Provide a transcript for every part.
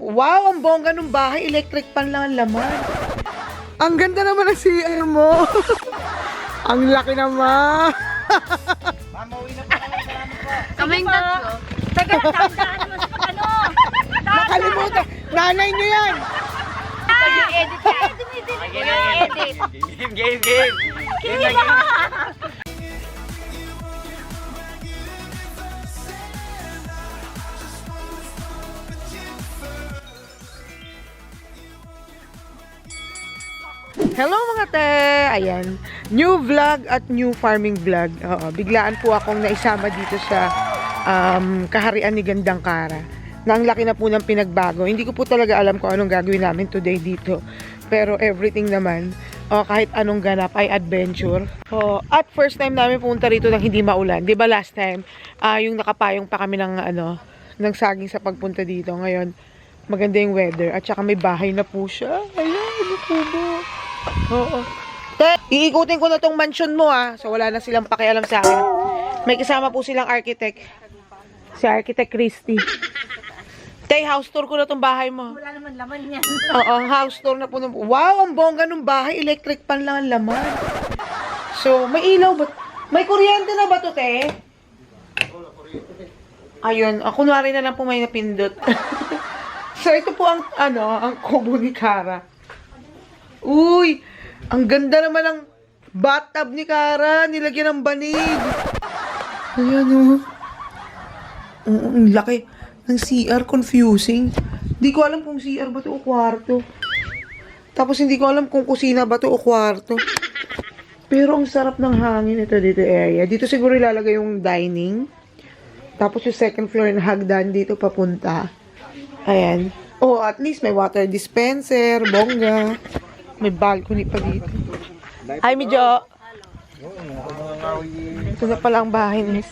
Wow, ang bongga ng bahay. Electric pan lang ang laman. Ang ganda naman ng CR mo. Ang laki naman. Mamauwi na po kami. Salamat po. Kaming tatlo. Teka, tandaan mo sa pag-ano. Nakalimutan. Nanay niyo yan. Edit ka. Edit. Game. Hello mga te! Ayan. New vlog at new farming vlog. Oo, biglaan po akong naisama dito sa kaharian ni Gandang Kara. Na ang laki na po ng pinagbago. Hindi ko po talaga alam kung anong gagawin namin today dito. Pero everything naman, kahit anong ganap ay adventure. At first time namin pumunta rito nang hindi maulan. 'Di ba last time, yung nakapayong pa kami ng saging sa pagpunta dito. Ngayon, maganda yung weather. At saka may bahay na po siya. Ayan, ano po ba? Oo. Te, iikutin ko na tong mansion mo So wala na silang pakialam sa akin. May kasama po silang architect. Si Architect Christy. Te, house tour ko na tong bahay mo. Wala naman laman yan. Oo, house tour na po. Wow, ang bongga ng bahay. Electric pan lang ang laman. So, may ilaw ba? May kuryente na ba to, te? Ayun, kunwari na lang po may napindot. So, ito po ang kubo ni Kara. Uy, ang ganda naman ng bathtub ni Kara. Nilagyan ng banig. Ayan, ang laki ng CR. Confusing. Hindi ko alam kung CR ba to o kwarto. Tapos hindi ko alam kung kusina ba to o kwarto. Pero ang sarap ng hangin ito dito area. Dito siguro ilalagay yung dining. Tapos yung second floor na hagdan dito papunta. Ayan. At least may water dispenser, bongga. May balcony pa dito. Hi, Midjo. Ito na pala ang bahay ni Miss.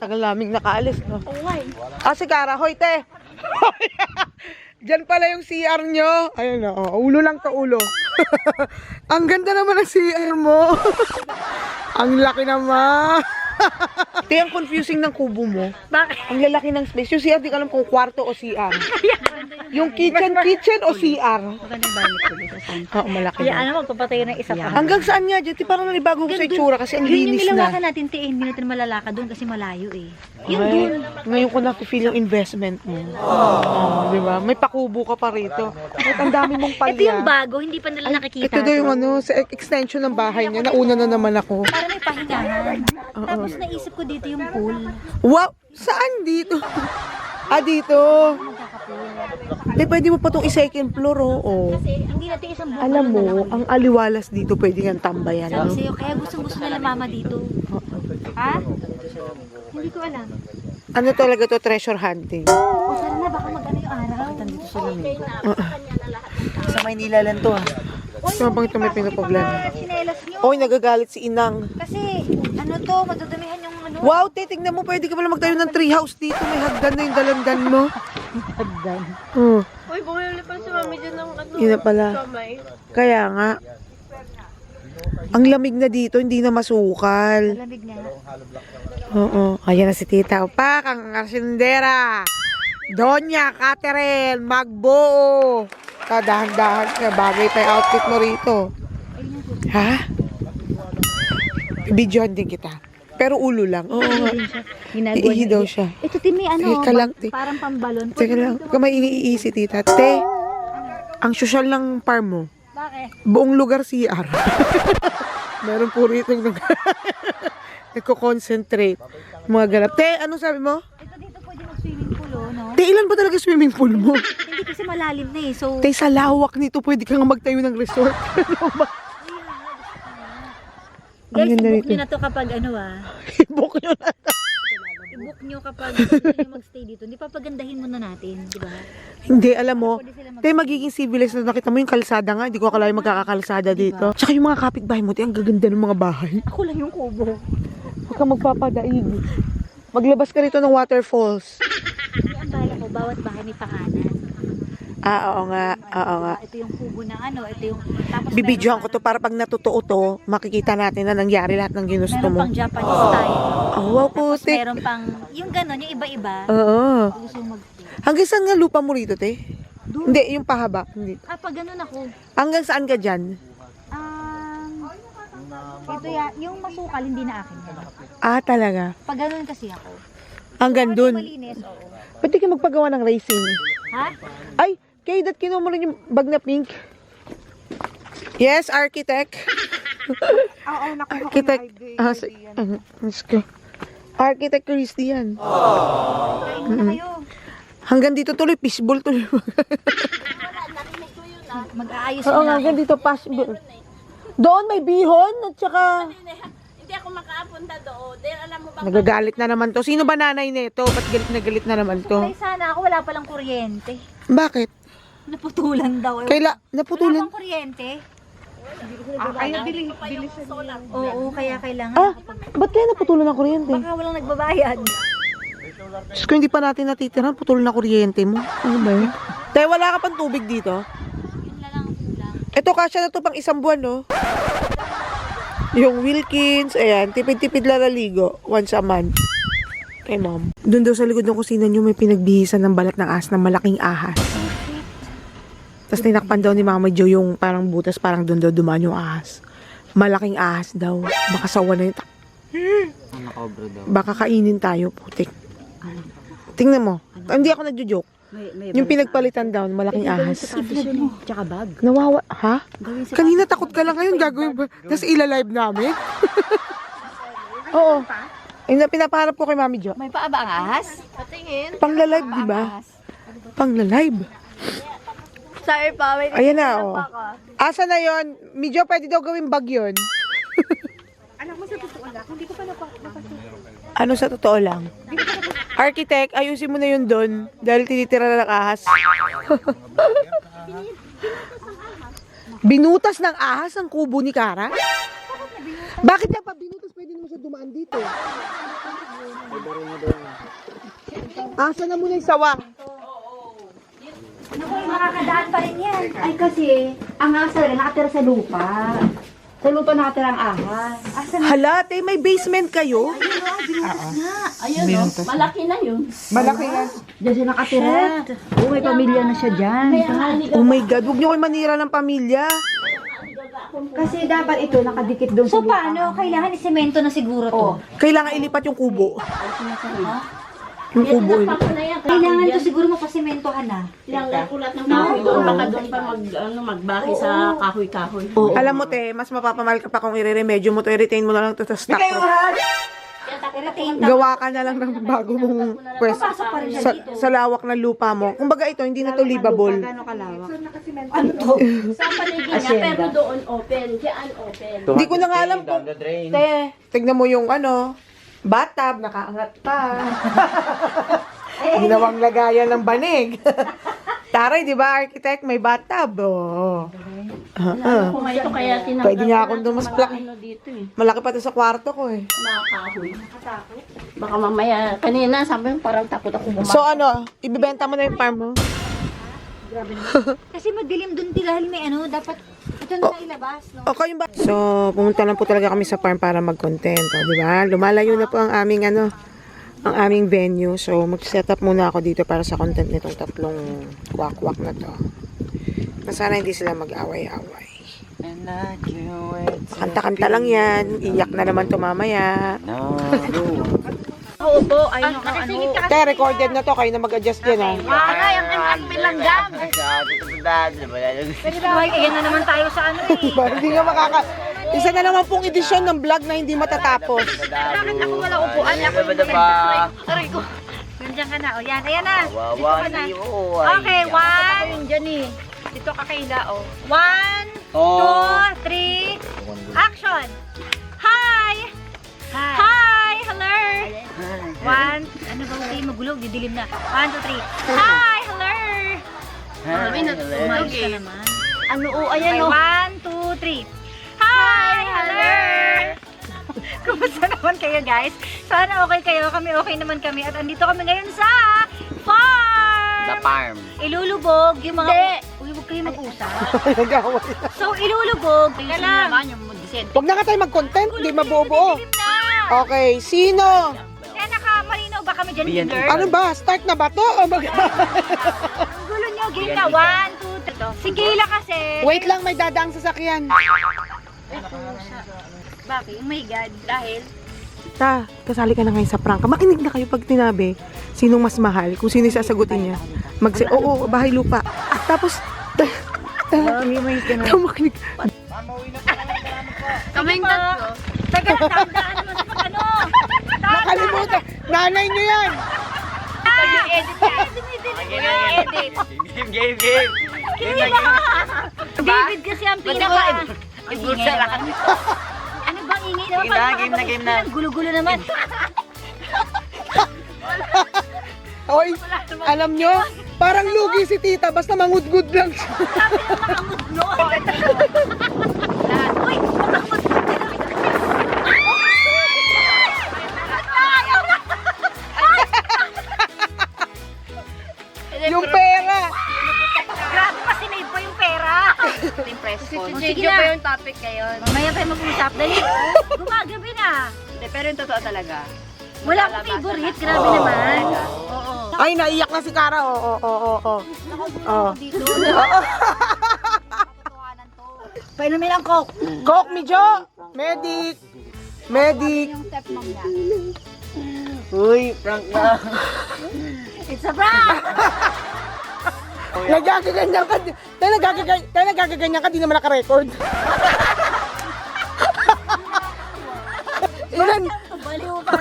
Tagal naming nakaalis, no? Si Kara, hoy, te. Diyan pala yung CR nyo. Ayun, ulo lang to ulo. Ang ganda naman ng CR mo. Ang laki naman. Te, ang confusing ng kubo mo. Bakit? Ang lalaki ng space. Yung CR, di ko alam kung kwarto o CR. Yung kitchen o CR. Magandang balit ko dito. Oo, malaki Kaya na. ano, magpapatay ng isa pa. Hanggang saan nga dyan? Ti, parang nanibago ko sa itsura kasi ang Yun yung linis na. nilawakan natin, hindi natin malalakad doon kasi malayo eh. Yun Ay, doon. ngayon ko na-feel yung investment mo. Di ba? May pakubo ka pa rito. At ang dami mong palya. Ito yung bago, hindi pa nila nakikita. Ito daw yung sa extension ng bahay niya. Nauna na naman ako. Para may pahingahan. Tapos naisip ko dito yung pool. Wow! Saan dito? Dito. Di, pwede mo pa itong i-second floor, Kasi hindi natin isang buwan. Alam mo, ang aliwalas dito pwede kang tambayan. Sabi No? sa'yo, kaya gustong-gusto nila mama dito. Ha? Hindi ko alam. Ano talaga to, treasure hunting? O sana na, baka mag-ano yung araw. Dito sila Sa Maynila lang to Saan bang ito may pinaproblema? Sinelas nyo. Oy, nagagalit si Inang. Kasi, ano to, madudamihan yung ano. Wow, te, tignan mo, pwede ka pala magtayo ng treehouse dito. May hagdan na yung dalandan mo. Hagdan. Uy, bumili pa si mami dyan ng ano. Yun na pala. Kamay. Kaya nga. Ang lamig na dito, hindi na masukal. Malamig nga. Oo. Ayan na si Tita Opak, ang arsindera. Donya Catherine, magbuo. Dahan-dahan ka, bagay pa yung outfit mo rito. Ha? Bidyohan din kita. Pero ulo lang. Oo nga. Ginagawa Iihi daw siya. Ito, Timi, ano, Teka lang, te. parang pambalon. Teka lang, kamay iniisi, Tita. Te, ang social ng farm mo, Bakit? buong lugar CR. Meron po rito yung nagko-concentrate. Mga ganap. Te, anong sabi mo? Ito dito pwede mag-swimming pool, no? Te, ilan ba talaga swimming pool mo? Hindi kasi malalim na eh, so... Te, sa lawak nito, pwede kang magtayo ng resort. Guys, Ang ganda i-book nito. nyo na to kapag ano I-book nyo na. i-book nyo kapag gusto nyo magstay dito. Hindi papagandahin muna natin, di ba? Hindi, alam mo. Te, magiging civilized na nakita mo yung kalsada nga. Hindi ko akala yung magkakakalsada dito. Tsaka yung mga kapitbahay mo, te, ang gaganda ng mga bahay. Ako lang yung kubo. Huwag kang magpapadaig. Maglabas ka rito ng waterfalls. Hindi ang bahay ko, bawat bahay may pangalan. Oo nga. Oo nga. Ito yung kubo ng ano, ito yung... Tapos Bibidyohan ko to para pag natutuo to, makikita natin na nangyari lahat ng ginusto meron mo. pang Japanese style. Oh, wow, Tapos putik. meron pang, yung gano'n, yung iba-iba. Oo. Gusto mag Hanggang saan nga lupa mo rito, te? Doon. Hindi, yung pahaba. Hindi. Pag ganun ako. Hanggang saan ka dyan? Ito yan, yung masukal, hindi na akin. Ah, talaga. Pag ganun kasi ako. Hanggang Kung dun. malinis, oo. Ba't di ka magpagawa ng racing? Ha? Ay, kay dat kinuha mo rin yung bag na pink. Yes, architect. Oo, nakuha ko Architect. Ah, Architect Christy yan. Kain muna kayo. Hanggang dito tuloy, fishbowl tuloy. Mag-aayos Oo, muna ako. hanggang dito, fishbowl. Doon may bihon at saka Hindi ako makapunta doon. Dahil alam mo ba, nagagalit na naman to. Sino ba nanay nito? Ba't galit na naman to? Ay, sana ako wala palang kuryente. Bakit? Naputulan daw. Kaila, Wala naputulan. pang kuryente. kaya bili sa Oo, kaya kailangan. Ah, ba't kaya naputulan ng kuryente? Baka walang nagbabayad. Diyos ko, hindi pa natin natitiran. Putol na kuryente mo. Ano ba yun? Tayo, wala ka pang tubig dito? Yun lang ang kulang. Ito, kasya na to pang isang buwan, no? Yung Wilkins, ayan, tipid-tipid lalaligo. Once a month. Kay mom. Doon daw sa likod ng kusina nyo, may pinagbihisan ng balat ng ahas na malaking ahas. Tapos tinakpan daw ni Mama Jo yung parang butas, parang doon daw dumaan yung ahas. Malaking ahas daw. Baka sawa na yun. Nakobra daw. Baka kainin tayo, putik. Tingnan mo. Hindi ako nagjo-joke. Yung pinagpalitan daw, malaking ahas. Tsaka bag. Nawawa, ha? Kanina takot ka lang ngayon, gagawin ba? Tapos ilalive namin? Oo. Ay, pinapaharap ko kay Mami Jo. May paa ba ang ahas? patingin. Pangla-live, di ba? Pangla-live. Sorry pa, wait. Ayan na, oh. Asa na yon? Medyo pwede daw gawin bag yun. Alam mo sa totoo lang, hindi ko pa Ano sa totoo lang? Architect, ayusin mo na yun doon. Dahil tinitira na ng ahas. Binutas ng ahas ang kubo ni Kara? Bakit niya pa binutas? Pwede naman siya dumaan dito. Asa na muna yung sawang? Naku, makakadaan pa rin yan. Ay kasi, ang ahas talaga nakatira sa lupa. Sa lupa nakatira ang ahas. Asa na? Hala, te, may basement kayo? Ayun, no? Malaki na yun. Malaki yan. Diyan siya nakatira. Oo, may pamilya na siya dyan. Oh my God, huwag niyo kayo manira ng pamilya. Kasi dapat ito nakadikit doon So paano? Kailangan isemento na siguro to. Kailangan ilipat yung kubo. Yung kubo. Kailangan to siguro mapasimentohan na. Lang ulat ng kahoy doon. Baka doon pa magbaki sa kahoy-kahoy. Alam mo, te, mas mapapamahal ka pa kung i-remedyo mo to. I-retain mo na lang to sa stock. Gawa ka na lang ng bago mong pwesto. Sa lawak ng lupa mo. Kumbaga ito, hindi na to livable. Sa paligid niya, pero doon open. Diyan open. Hindi ko na nga alam kung... Down the drain. Te, tignan mo yung ano, bathtub, nakaangat pa. Ginawang lagayan ng banig. Taray, di ba, architect, may bathtub. Oh. Kung ito kaya tinanggal Pwede nga akong dumasplak. ano dito eh. Malaki pa to sa kwarto ko eh. Mga kahoy. Baka mamaya, kanina sabi mo parang takot ako bumaba. So ano, ibibenta mo na yung farm mo? Kasi madilim dun dahil may ano, dapat ito na ilabas, no? Okay ba? So, pumunta lang po talaga kami sa farm para mag-content, oh, di ba? Lumalayo na po ang aming ano, ang aming venue. So, mag-set up muna ako dito para sa content nitong tatlong kwak-kwak na to. Na sana hindi sila mag-away-away. And I can't wait to Kanta-kanta lang yan. Iyak na naman to mamaya. know. Oo po, ayun ako ano. Te, recorded na to. Kayo na mag-adjust yan, ha? Ay, ang bilanggam. Ay, ayan na naman tayo sa ano eh. Hindi nga makaka... Isa na naman pong edisyon ng vlog na hindi matatapos. Bakit ako wala upuan? Ako Aray ko. Nandiyan ka na. O yan, ayan na. Wawa ni Okay, one. Ayun dyan eh. Dito ka kaila oh. 1, 2, 3, action! Hi! Hi! Hello! 1, ano ba hindi magulog? Didilim na. 1, 2, 3. Hi! Hello! Umayos ka naman. Ano oh, ayan oh. 1, 2, 3. Hi! Hello! Kumusta naman kayo guys? Sana okay kayo. Kami okay naman kami. At andito kami ngayon sa farm! The farm. Ilulubog yung mga... Uy, huwag kayo mag-usap. Nag-away. So, ilulubog. Teka lang. Huwag na nga tayo mag-content. Hindi mabubuo. Dilim na. Okay, sino? Kaya nakamalinaw ba kami dyan, girl. Ano ba? Start na ba to? O mag- Ang gulo nyo, game na. 1, 2, 3. Si Kayla kasi. Wait lang, may dadaang sasakyan. Bakit? Oh my God. Dahil? Kasali ka na ngayon sa prank. Makinig na kayo pag tinabi sinong mas mahal, kung sino yung sasagutin niya. Oo, bahay lupa. Tapos, makinig. Kaming tatlo. Taga na, tandaan mo sa ano. Nakalimutan. Nanay niyo yan. Edit yan. Edit. Game. David kasi ang pinaka... Ibulsa sa lahat. Ano bang ingay naman? Game na. Ang gulo-gulo naman. Oy, alam nyo, parang lugi si tita, basta mangudgud lang siya. Sabi ng makamudlo. Uy, makamudlo. Yung pera. Grabe pa, sinave pa yung pera. Sige pa yung topic ngayon. Mamaya tayo mag-usap. Dali, gumagabi na. Pero yung totoo talaga. Wala akong favorite. Grabe naman. Oo. Ay, naiyak na si Kara. Oo. Painumin ang coke. Coke, Mijo. Medic. Yung stepmom niya. Uy, prank na. It's a prank! Nagagaganyan ka. Tayo nagagaganyan ka, di naman naka-record. Baliw pa.